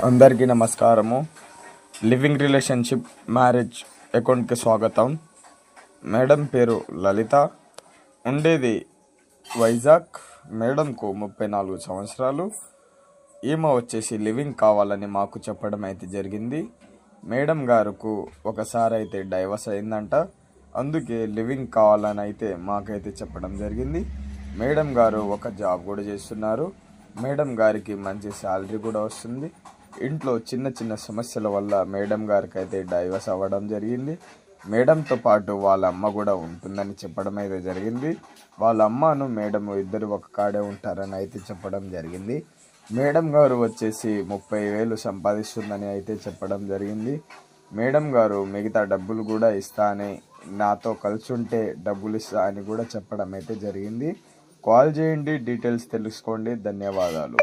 అందరికీ నమస్కారము. Living relationship marriage అకౌంట్కి స్వాగతం. మేడం పేరు లలిత, ఉండేది వైజాగ్. మేడంకు 34 సంవత్సరాలు. ఈమె వచ్చేసి లివింగ్ కావాలని మాకు చెప్పడం అయితే జరిగింది. మేడం గారుకు ఒకసారి అయితే డైవర్స్ అయిందంట, అందుకే లివింగ్ కావాలని అయితే మాకైతే చెప్పడం జరిగింది. మేడం గారు ఒక జాబ్ కూడా చేస్తున్నారు. మేడం గారికి మంచి శాలరీ కూడా వస్తుంది. ఇంట్లో చిన్న చిన్న సమస్యల వల్ల మేడం గారికి అయితే డైవర్స్ అవ్వడం జరిగింది. మేడంతో పాటు వాళ్ళ అమ్మ కూడా ఉంటుందని చెప్పడం అయితే జరిగింది. వాళ్ళ అమ్మను మేడం ఇద్దరు ఒక కాడే ఉంటారని అయితే చెప్పడం జరిగింది. మేడం గారు వచ్చేసి 30,000 సంపాదిస్తుందని అయితే చెప్పడం జరిగింది. మేడం గారు మిగతా డబ్బులు కూడా ఇస్తా అని, నాతో కలిసి ఉంటే డబ్బులు ఇస్తా అని కూడా చెప్పడం అయితే జరిగింది. కాల్ చేయండి, డీటెయిల్స్ తెలుసుకోండి. ధన్యవాదాలు.